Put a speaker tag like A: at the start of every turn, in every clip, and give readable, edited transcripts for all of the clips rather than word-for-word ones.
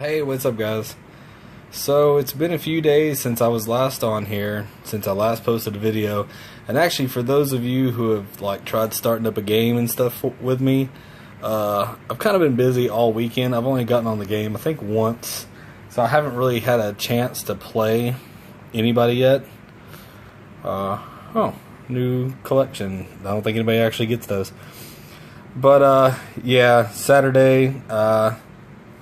A: Hey, what's up, guys? So it's been a few days since I was last on here, since I last posted a video. And actually, for those of you who have tried starting up a game and stuff with me, I've kind of been busy all weekend. I've only gotten on the game I think once, so I haven't really had a chance to play anybody yet. Oh, new collection. I don't think anybody actually gets those. But yeah, Saturday.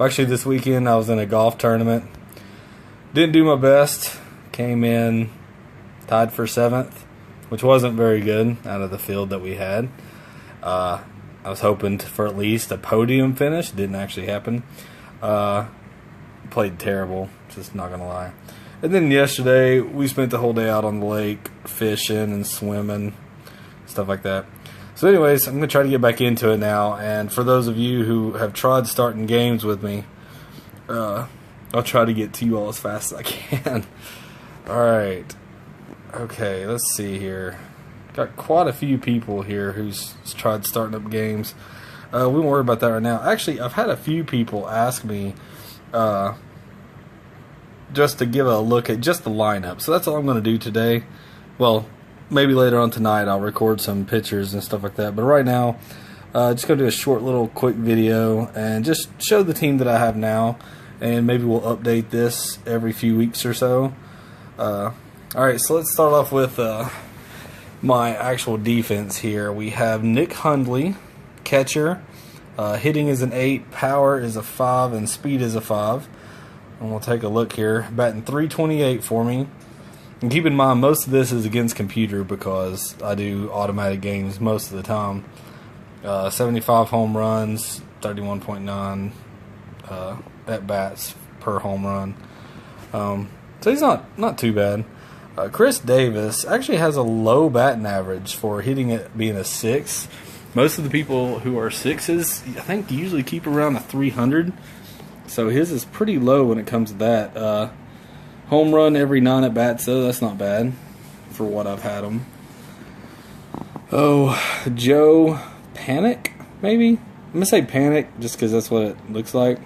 A: Actually, this weekend I was in a golf tournament. Didn't do my best. Came in tied for 7th, which wasn't very good out of the field that we had. I was hoping for at least a podium finish. Didn't actually happen. Played terrible, just not gonna lie. And then yesterday we spent the whole day out on the lake fishing and swimming, stuff like that. So anyways, I'm going to try to get back into it now, and for those of you who have tried starting games with me, I'll try to get to you all as fast as I can. Alright, okay, let's see here. Got quite a few people here who's tried starting up games. We won't worry about that right now. Actually, I've had a few people ask me just to give a look at just the lineup, so that's all I'm going to do today. Well, maybe later on tonight I'll record some pictures and stuff like that. But right now, just going to do a short little quick video and just show the team that I have now. And maybe we'll update this every few weeks or so. Alright, so let's start off with my actual defense here. We have Nick Hundley, catcher. Hitting is an 8, power is a 5, and speed is a 5. And we'll take a look here. Batting .328 for me. And keep in mind, most of this is against computer because I do automatic games most of the time. 75 home runs, 31.9 at-bats per home run. So he's not too bad. Chris Davis actually has a low batting average for hitting it being a 6. Most of the people who are 6s, I think, usually keep around a 300. So his is pretty low when it comes to that. Home run every 9 at-bats, though. That's not bad for what I've had him. Oh, Joe Panik, maybe? I'm going to say Panik just because that's what it looks like.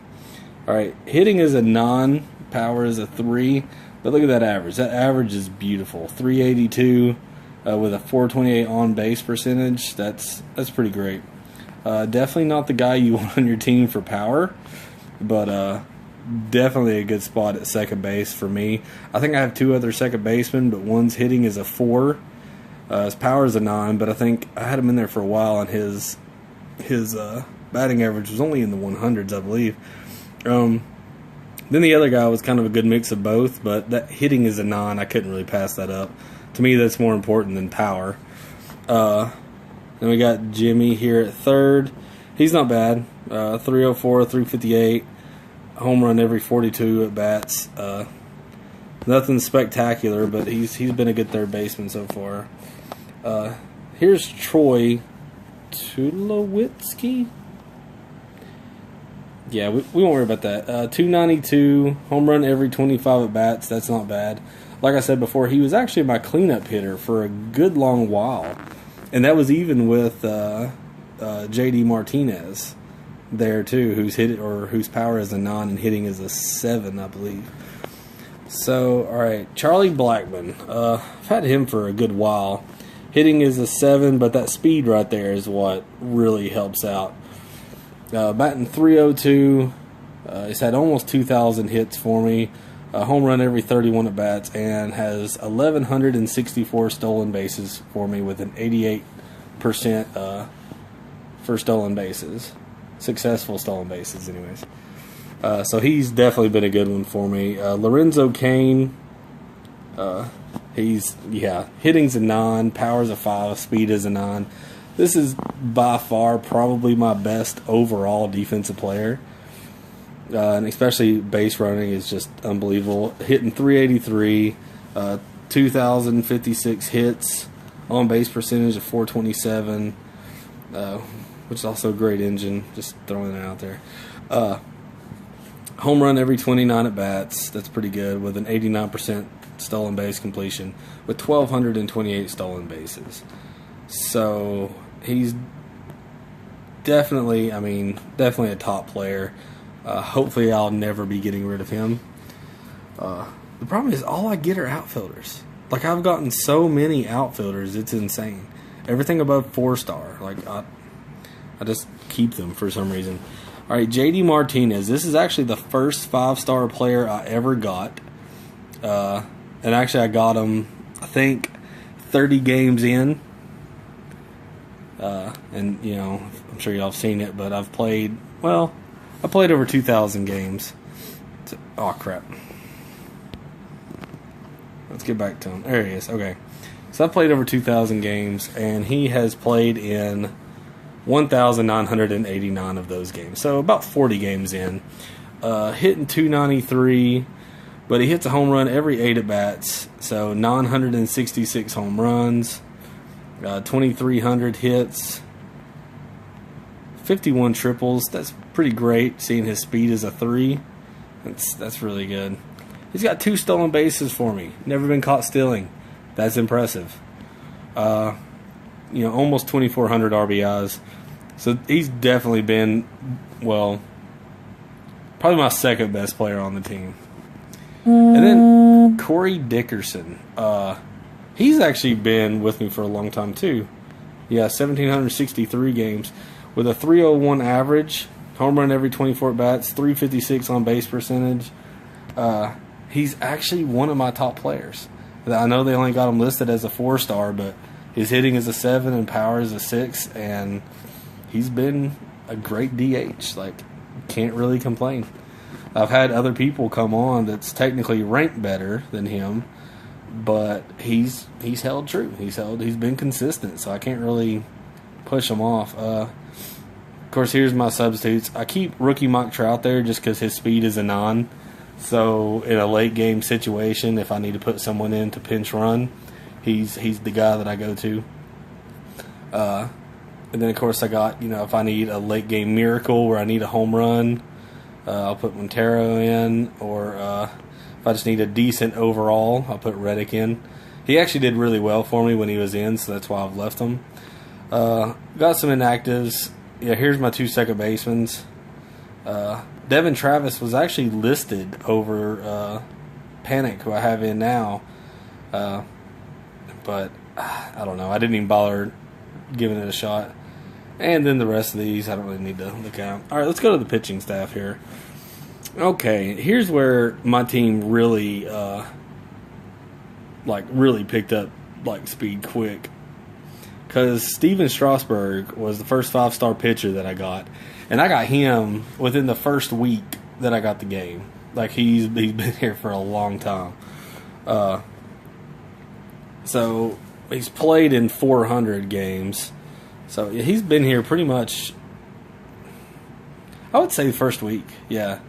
A: Alright, hitting is a 9, power is a 3, but look at that average. That average is beautiful. 382 with a 428 on-base percentage. That's pretty great. Definitely not the guy you want on your team for power, but definitely a good spot at second base for me. I think I have 2 other second basemen, but one's hitting is a 4. His power is a 9, but I think I had him in there for a while, and his batting average was only in the 100s, I believe. Then the other guy was kind of a good mix of both, but that hitting is a 9. I couldn't really pass that up. To me, that's more important than power. Then we got Jimmy here at third. He's not bad. 304, 358. Home run every 42 at bats. Nothing spectacular, but he's been a good third baseman so far. Here's Troy Tulowitzki. Yeah, we won't worry about that. 292, home run every 25 at bats. That's not bad. Like I said before, he was actually my cleanup hitter for a good long while, and that was even with J.D. Martinez there too, whose power is a 9 and hitting is a 7, I believe. So, alright, Charlie Blackmon. I've had him for a good while. Hitting is a 7, but that speed right there is what really helps out. Batting .302. He's had almost 2,000 hits for me. Home run every 31 at bats, and has 1,164 stolen bases for me with an 88% for stolen bases. Successful stolen bases, anyways. So he's definitely been a good one for me. Lorenzo Cain, hitting's a 9, power's a 5, speed is a 9. This is by far probably my best overall defensive player. And especially base running is just unbelievable. Hitting .383, 2,056 hits, on base percentage of 427, which is also a great engine, just throwing it out there. Home run every 29 at bats, that's pretty good, with an 89% stolen base completion, with 1,228 stolen bases. So he's definitely a top player. Hopefully I'll never be getting rid of him. The problem is all I get are outfielders. Like, I've gotten so many outfielders, it's insane. Everything above 4-star. Like, I just keep them for some reason. All right, JD Martinez. This is actually the first 5-star player I ever got. And actually I got him, I think, 30 games in. And, you know, I'm sure y'all have seen it, but I played over 2,000 games. Oh, crap. Let's get back to him. There he is. Okay. So I played over 2,000 games, and he has played in 1,989 of those games. So about 40 games in. Hitting 293, but he hits a home run every 8 at-bats. So 966 home runs, 2,300 hits, 51 triples. That's pretty great, seeing his speed is a 3. That's really good. He's got 2 stolen bases for me. Never been caught stealing. That's impressive. Almost 2,400 RBIs. So he's definitely been, well, probably my second best player on the team. And then Corey Dickerson. He's actually been with me for a long time too. Yeah, 1,763 games with a 301 average, home run every 24 at-bats, 356 on base percentage. He's actually one of my top players. I know they only got him listed as a 4-star, but his hitting is a 7 and power is a 6, and he's been a great DH. Like, can't really complain. I've had other people come on that's technically ranked better than him, but he's held true. He's been consistent, so I can't really push him off. Of course, here's my substitutes. I keep rookie Mock Trout there just because his speed is a 9. So in a late game situation, if I need to put someone in to pinch run, he's the guy that I go to. And then of course I got, if I need a late game miracle where I need a home run, I'll put Montero in, or if I just need a decent overall, I'll put Reddick in. He actually did really well for me when he was in, so that's why I've left him. Got some inactives. Yeah, here's my 2 second basemen. Devin Travis was actually listed over Panik, who I have in now. But I don't know. I didn't even bother giving it a shot. And then the rest of these, I don't really need to look at. All right, let's go to the pitching staff here. Okay, here's where my team really, really picked up speed quick. Because Steven Strasburg was the first 5-star pitcher that I got. And I got him within the first week that I got the game. Like, he's been here for a long time. So, he's played in 400 games. So, he's been here pretty much, I would say the first week. Yeah.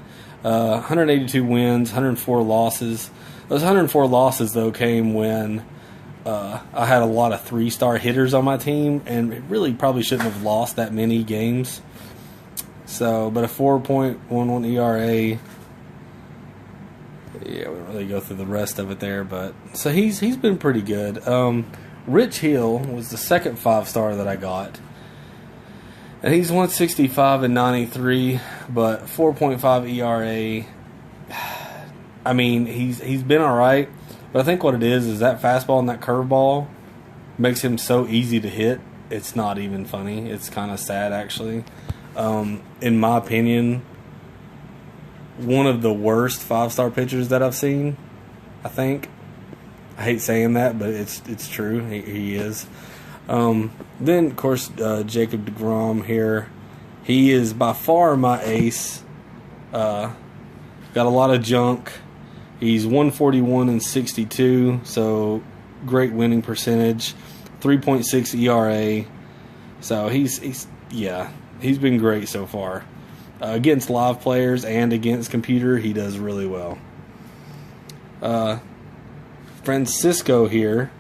A: 182 wins, 104 losses. Those 104 losses, though, came when I had a lot of 3-star hitters on my team. And it really probably shouldn't have lost that many games. So, but a 4.11 ERA. Yeah, we don't really go through the rest of it there, but so he's been pretty good. Rich Hill was the second 5-star that I got, and he's 165 and 93, but 4.5 ERA. I mean, he's been all right, but I think what it is that fastball and that curveball makes him so easy to hit. It's not even funny. It's kind of sad, actually. In my opinion, one of the worst 5-star pitchers that I've seen, I think. I hate saying that, but it's true. He is. Then, of course, Jacob DeGrom here. He is by far my ace. Got a lot of junk. He's 141 and 62, so great winning percentage. 3.6 ERA. So he's been great so far. Against live players and against computer, he does really well. Francisco here.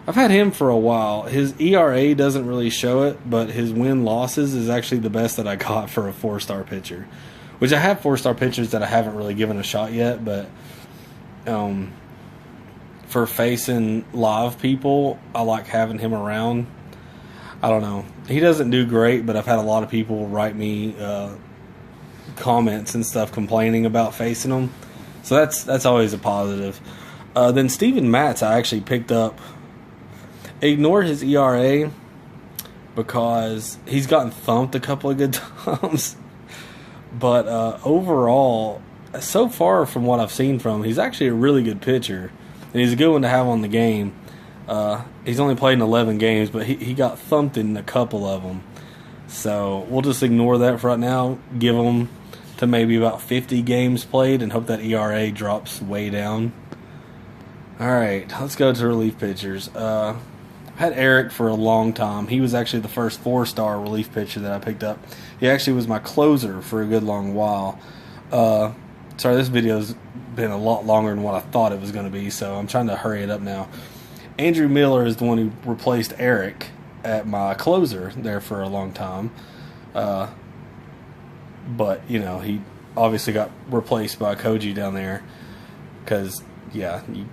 A: I've had him for a while. His ERA doesn't really show it, but his win-losses is actually the best that I got for a 4-star pitcher. Which I have 4-star pitchers that I haven't really given a shot yet, but for facing live people, I like having him around. I don't know. He doesn't do great, but I've had a lot of people write me comments and stuff complaining about facing them. So that's always a positive. Then Steven Matz, I actually picked up. Ignore his ERA because he's gotten thumped a couple of good times. But overall, so far from what I've seen from him, he's actually a really good pitcher. And he's a good one to have on the game. He's only played in 11 games, but he got thumped in a couple of them. So we'll just ignore that for right now. Give him to maybe about 50 games played and hope that ERA drops way down. Alright, let's go to relief pitchers. I've had Eric for a long time. He was actually the first 4-star relief pitcher that I picked up. He actually was my closer for a good long while. Sorry, this video's been a lot longer than what I thought it was going to be, so I'm trying to hurry it up now. Andrew Miller is the one who replaced Eric at my closer there for a long time. But, you know, he obviously got replaced by Koji down there because, yeah, in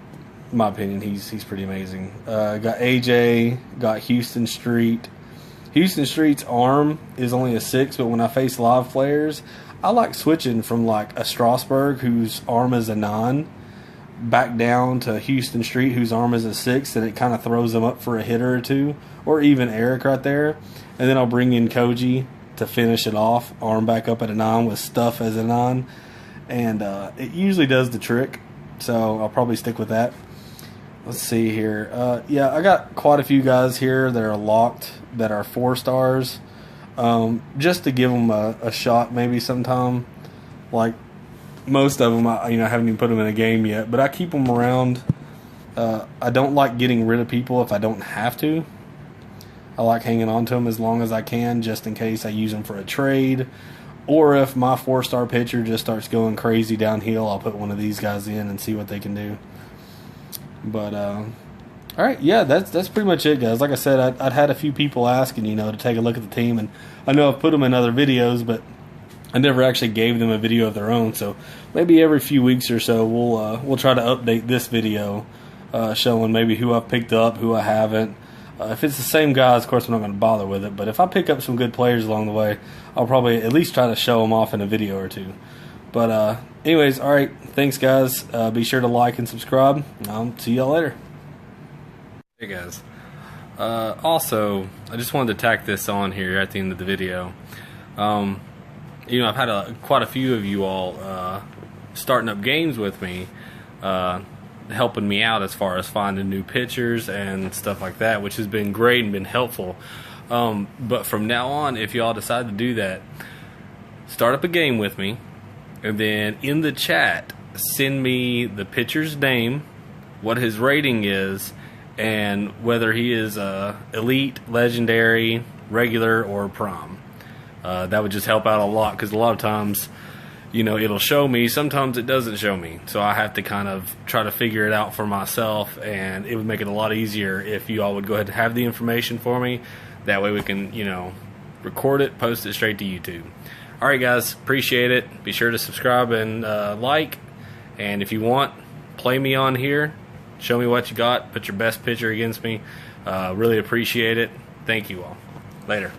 A: my opinion, he's pretty amazing. Got AJ, got Houston Street. Houston Street's arm is only a 6, but when I face live players, I like switching from like a Strasburg, whose arm is a 9, back down to Houston Street, whose arm is a 6, and it kind of throws them up for a hitter or two, or even Eric right there. And then I'll bring in Koji to finish it off, arm back up at a 9 with Stuff as a 9. And it usually does the trick, so I'll probably stick with that. Let's see here. Yeah, I got quite a few guys here that are locked that are 4 stars. Just to give them a shot maybe sometime. Like most of them, I haven't even put them in a game yet, but I keep them around. I don't like getting rid of people if I don't have to. I like hanging on to them as long as I can, just in case I use them for a trade. Or if my 4-star pitcher just starts going crazy downhill, I'll put one of these guys in and see what they can do. But, alright, yeah, that's pretty much it, guys. Like I said, I'd had a few people asking, to take a look at the team, and I know I've put them in other videos, but I never actually gave them a video of their own, so maybe every few weeks or so we'll try to update this video, showing maybe who I've picked up, who I haven't. If it's the same guys, of course I'm not going to bother with it, but if I pick up some good players along the way, I'll probably at least try to show them off in a video or two. But anyways, alright, thanks guys. Be sure to like and subscribe. I'll see y'all later.
B: Hey guys. Also, I just wanted to tack this on here at the end of the video. I've had quite a few of you all starting up games with me, helping me out as far as finding new pitchers and stuff like that, which has been great and been helpful. But from now on, if y'all decide to do that, start up a game with me, and then in the chat, send me the pitcher's name, what his rating is, and whether he is elite, legendary, regular, or prom. That would just help out a lot, because a lot of times, it'll show me. Sometimes it doesn't show me, so I have to kind of try to figure it out for myself, and it would make it a lot easier if you all would go ahead and have the information for me. That way we can, record it, post it straight to YouTube. Alright guys, appreciate it. Be sure to subscribe and like, and if you want, play me on here. Show me what you got. Put your best pitcher against me. Really appreciate it. Thank you all. Later.